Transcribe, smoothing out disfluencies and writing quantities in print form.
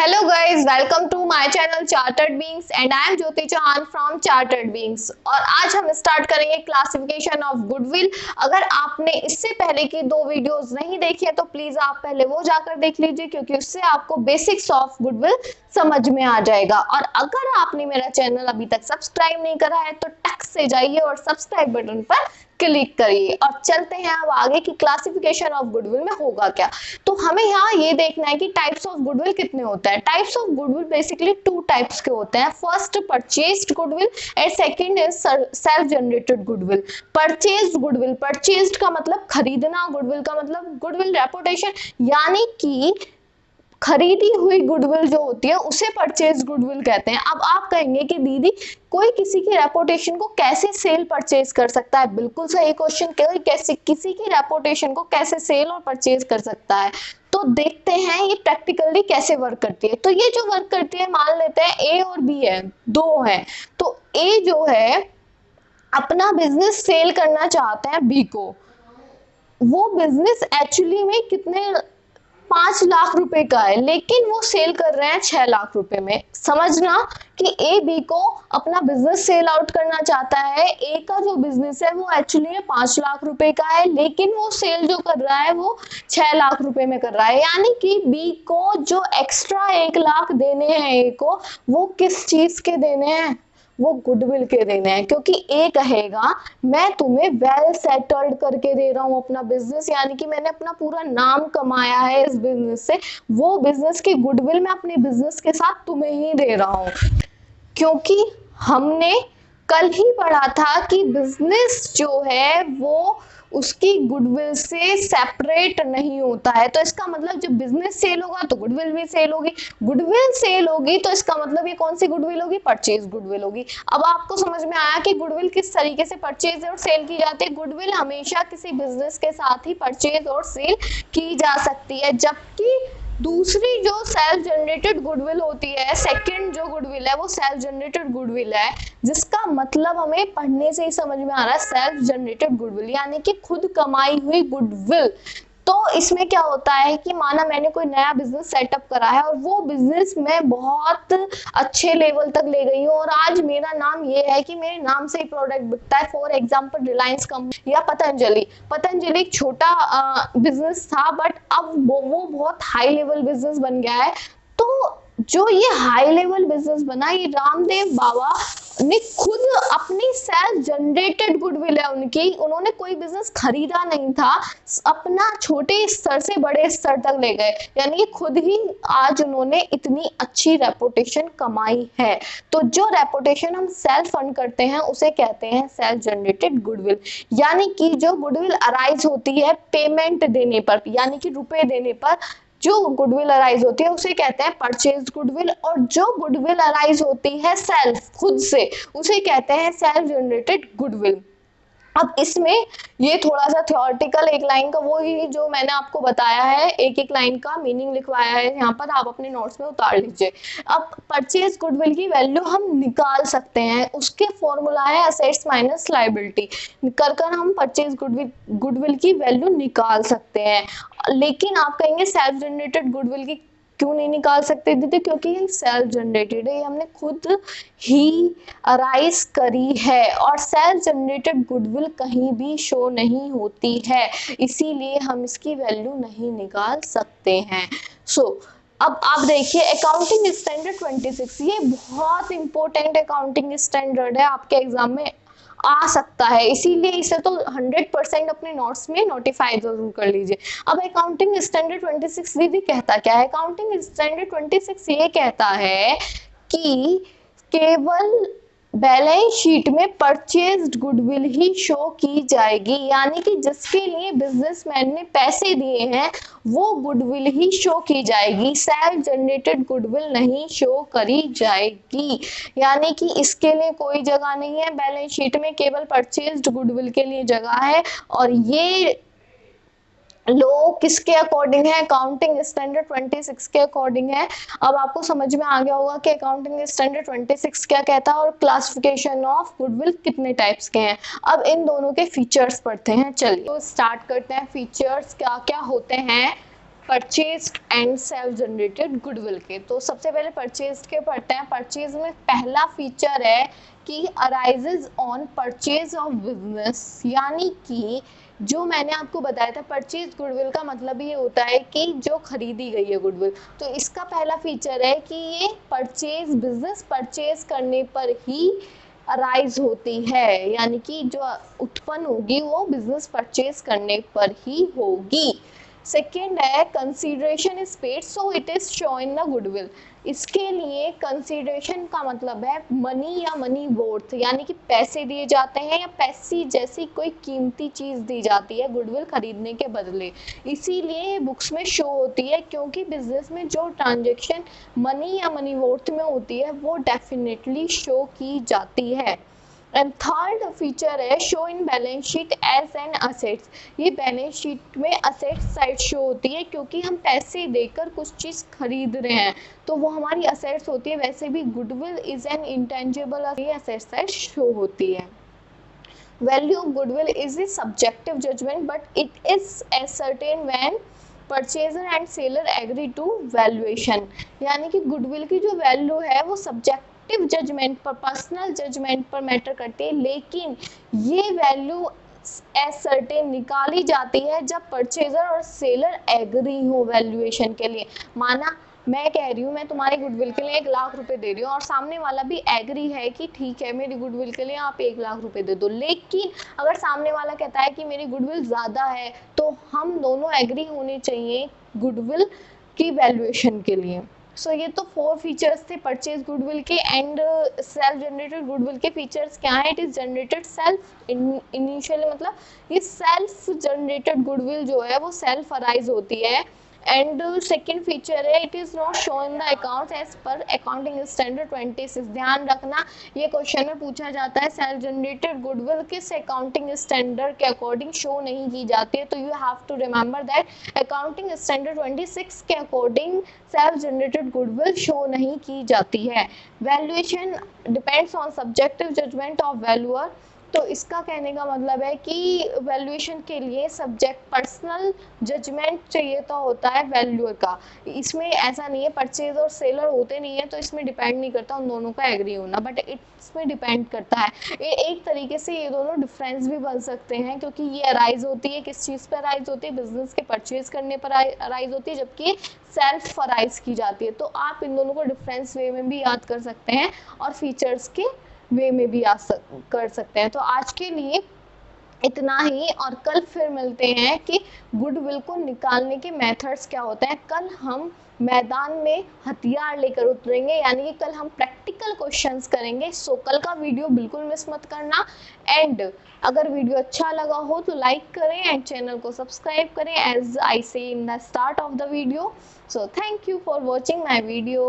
Hello guys, welcome to my channel Chartered Beings and I am Jyoti Chauhan from Chartered Beings। और आज हम start करेंगे classification of goodwill. अगर आपने इससे पहले की दो वीडियोस नहीं देखी है तो प्लीज आप पहले वो जाकर देख लीजिए, क्योंकि उससे आपको बेसिक्स ऑफ गुडविल समझ में आ जाएगा। और अगर आपने मेरा चैनल अभी तक सब्सक्राइब नहीं करा है तो टक से जाइए और सब्सक्राइब बटन पर क्लिक करिए। और चलते हैं अब आगे की क्लासिफिकेशन ऑफ गुडविल में होगा क्या। तो हमें यहाँ ये देखना है कि टाइप्स ऑफ गुडविल कितने होते हैं। Types of goodwill basically two types के होते हैं। First purchased goodwill and second is self generated goodwill. Purchased goodwill, purchased का मतलब खरीदना, गुडविल का मतलब गुडविल रेपुटेशन, यानी कि खरीदी हुई गुडविल जो होती है उसे परचेज गुडविल कहते हैं। अब आप कहेंगे कि दीदी कोई किसी की रेपुटेशन को कैसे सेल परचेज कर सकता है। बिल्कुल सही क्वेश्चन, कोई कैसे किसी की रेपुटेशन को कैसे सेल और परचेज कर सकता है। तो देखते हैं ये प्रैक्टिकली कैसे वर्क करती है। तो ये जो वर्क करती है, मान लेते हैं ए और बी है, दो है। तो ए जो है अपना बिजनेस सेल करना चाहते हैं बी को। वो बिजनेस एक्चुअली में कितने 5 लाख रुपए का है, लेकिन वो सेल कर रहे हैं 6 लाख रुपए में। समझना कि ए बी को अपना बिजनेस सेल आउट करना चाहता है। ए का जो बिजनेस है वो एक्चुअली में 5 लाख रुपए का है, लेकिन वो सेल जो कर रहा है वो 6 लाख रुपए में कर रहा है। यानी कि बी को जो एक्स्ट्रा 1 लाख देने हैं ए को, वो किस चीज के देने हैं, वो गुडविल के देने हैं। क्योंकि ए कहेगा मैं तुम्हें वेल सेटल्ड करके दे रहा हूं अपना बिजनेस, यानी कि मैंने अपना पूरा नाम कमाया है इस बिजनेस से, वो बिजनेस की गुडविल मैं अपने बिजनेस के साथ तुम्हें ही दे रहा हूं। क्योंकि हमने कल ही पढ़ा था कि बिजनेस जो है वो उसकी गुडविल से सेपरेट नहीं होता है। तो इसका मतलब जब बिजनेस सेल होगा तो गुडविल भी सेल होगी, गुडविल सेल होगी तो इसका मतलब ये कौन सी गुडविल होगी, परचेज गुडविल होगी। अब आपको समझ में आया कि गुडविल किस तरीके से परचेज और सेल की जाती है। गुडविल हमेशा किसी बिजनेस के साथ ही परचेज और सेल की जा सकती है, जबकि दूसरी जो सेल्फ जनरेटेड गुडविल होती है, सेकंड जो गुडविल है वो सेल्फ जनरेटेड गुडविल है, जिसका मतलब हमें पढ़ने से ही समझ में आ रहा है सेल्फ जनरेटेड गुडविल, यानी कि खुद कमाई हुई गुडविल। तो इसमें क्या होता है कि माना मैंने कोई नया बिजनेस सेटअप करा है और वो बिजनेस मैं बहुत अच्छे लेवल तक ले गई हूँ और आज मेरा नाम ये है कि मेरे नाम से ही प्रोडक्ट बिकता है। फॉर एग्जांपल रिलायंस कंपनी या पतंजलि। पतंजलि एक छोटा बिजनेस था, बट अब वो बहुत हाई लेवल बिजनेस बन गया है। तो जो ये हाई लेवल बिजनेस बना, ये रामदेव बाबा ने खुद अपनी सेल्फ जनरेटेड गुडविल है उनकी, उन्होंने कोई बिजनेस खरीदा नहीं था, अपना छोटे स्तर से बड़े स्तर तक ले गए, यानी कि खुद ही आज उन्होंने इतनी अच्छी रेपुटेशन कमाई है। तो जो रेपुटेशन हम सेल्फ फंड करते हैं उसे कहते हैं सेल्फ जनरेटेड गुडविल। यानी कि जो गुडविल अराइज होती है पेमेंट देने पर, यानी कि रुपए देने पर जो गुडविल अराइज होती है उसे कहते हैं परचेज गुडविल, और जो गुडविल अराइज होती है सेल्फ खुद से उसे कहते हैं सेल्फ जनरेटेड गुडविल। अब इसमें ये थोड़ा सा थ्योरेटिकल एक लाइन का वो ही जो मैंने आपको बताया है, एक एक लाइन का मीनिंग लिखवाया है यहाँ पर, आप अपने नोट्स में उतार लीजिए। अब परचेज गुडविल की वैल्यू हम निकाल सकते हैं, उसके फॉर्मूला है असेट्स माइनस लायबिलिटी। कर हम परचेज गुडविल की वैल्यू निकाल सकते हैं। लेकिन आप कहेंगे सेल्फ जनरेटेड गुडविल की क्यों नहीं निकाल सकते दीदी, क्योंकि ये सेल्फ जनरेटेड है, हमने खुद ही अराइज करी है और सेल्फ जनरेटेड गुडविल कहीं भी शो नहीं होती है, इसीलिए हम इसकी वैल्यू नहीं निकाल सकते हैं। अब आप देखिए अकाउंटिंग स्टैंडर्ड 26, ये बहुत इंपॉर्टेंट अकाउंटिंग स्टैंडर्ड है, आपके एग्जाम में आ सकता है, इसीलिए इसे तो 100% अपने नोट्स में नोटिफाई जरूर कर लीजिए। अब अकाउंटिंग स्टैंडर्ड 26 दीदी कहता क्या है। अकाउंटिंग स्टैंडर्ड 26 ये कहता है कि केवल बैलेंस शीट में परचेज्ड गुडविल ही शो की जाएगी, यानी कि जिसके लिए बिजनेसमैन ने पैसे दिए हैं वो गुडविल ही शो की जाएगी, सेल्फ जनरेटेड गुडविल नहीं शो करी जाएगी। यानी कि इसके लिए कोई जगह नहीं है बैलेंस शीट में, केवल परचेज्ड गुडविल के लिए जगह है। और ये लो किसके अकॉर्डिंग है, अकाउंटिंग स्टैंडर्ड 26 के अकॉर्डिंग है। अब आपको समझ में आ गया होगा कि अकाउंटिंग स्टैंडर्ड 26 क्या कहता है और क्लासिफिकेशन ऑफ गुडविल कितने टाइप्स के हैं। अब इन दोनों के फीचर्स पढ़ते हैं, चलिए तो स्टार्ट करते हैं। फीचर्स क्या क्या होते हैं purchased and self generated goodwill के। तो सबसे पहले परचेज्ड के पढ़ते हैं। परचेज में पहला फीचर है कि arises on purchase of business, यानी कि जो मैंने आपको बताया था परचेज गुडविल का मतलब ये होता है कि जो खरीदी गई है गुडविल। तो इसका पहला फीचर है कि ये परचेज बिजनेस परचेज करने पर ही अराइज होती है, यानी कि जो उत्पन्न होगी वो बिजनेस परचेज करने पर ही होगी। सेकेंड है consideration is paid so it is show in the goodwill. इसके लिए कंसीडरेशन का मतलब है मनी या मनी वर्थ, यानी कि पैसे दिए जाते हैं या पैसे जैसी कोई कीमती चीज दी जाती है गुडविल खरीदने के बदले, इसीलिए बुक्स में शो होती है, क्योंकि बिजनेस में जो ट्रांजेक्शन मनी या मनी वर्थ में होती है वो डेफिनेटली शो की जाती है। एंड थर्ड फीचर है show in balance sheet as an assets. ये बैलेंस शीट में असेट साइड शो होती है, क्योंकि हम पैसे देकर कुछ चीज खरीद रहे हैं तो वो हमारी असेट्स होती है। वैसे भी goodwill is an intangible asset side show होती है। Value of goodwill is a subjective judgement but it is ascertained when purchaser and seller agree to valuation, यानी कि गुडविल की जो वैल्यू है वो सब्जेक्टिव जजमेंट पर, पर्सनल जजमेंट पर मैटर करती है, लेकिन ये वैल्यू एज सर्टेन निकाली जाती है जब परचेजर और सेलर एग्री हो वैल्यूएशन के लिए। माना मैं कह रही हूँ मैं तुम्हारी गुडविल के लिए 1,00,000 रुपए दे रही हूँ और सामने वाला भी एग्री है कि ठीक है मेरी गुडविल के लिए आप 1,00,000 रुपए दे दो, लेकिन अगर सामने वाला कहता है कि मेरी गुडविल ज्यादा है तो हम दोनों एग्री होने चाहिए गुडविल की वैल्यूएशन के लिए। सो ये तो 4 फीचर्स थे परचेज गुडविल के। एंड सेल्फ जनरेटेड गुडविल के फीचर्स क्या है? It is generated self initially, मतलब ये सेल्फ जनरेटेड गुडविल जो है वो सेल्फ अराइज होती है। एंड सेकेंड फीचर है it is not show in the account as per accounting standard 26। ध्यान रखना ये क्वेश्चन में पूछा जाता है सेल्फ जनरेटेड गुडविल किस अकाउंटिंग स्टैंडर्ड के अकॉर्डिंग शो नहीं की जाती है, तो you have to remember that accounting standard 26 के according self generated goodwill show नहीं की जाती है। Valuation depends on subjective judgement of valuer. तो इसका कहने का मतलब है कि वैल्यूएशन के लिए सब्जेक्ट पर्सनल जजमेंट चाहिए तो होता है वैल्यूअर का। इसमें ऐसा नहीं है परचेज और सेलर होते नहीं है तो इसमें डिपेंड नहीं करता उन दोनों का एग्री होना, बट इसमें डिपेंड करता है। एक तरीके से ये दोनों डिफरेंस भी बन सकते हैं, क्योंकि ये अराइज होती है किस चीज़ पर अराइज होती है? बिजनेस के परचेज करने पर अराइज होती है, जबकि सेल्फ अराइज की जाती है। तो आप इन दोनों को डिफरेंस वे में भी याद कर सकते हैं और फीचर्स के वे में भी कर सकते हैं। तो आज के लिए इतना ही, और कल फिर मिलते हैं कि गुडविल को निकालने के मेथड्स क्या होते हैं। कल हम मैदान में हथियार लेकर उतरेंगे, यानी कि कल हम प्रैक्टिकल क्वेश्चंस करेंगे। सो कल का वीडियो बिल्कुल मिस मत करना। एंड अगर वीडियो अच्छा लगा हो तो लाइक करें एंड चैनल को सब्सक्राइब करें एज आई से in the start of the video. So thank you for watching my video.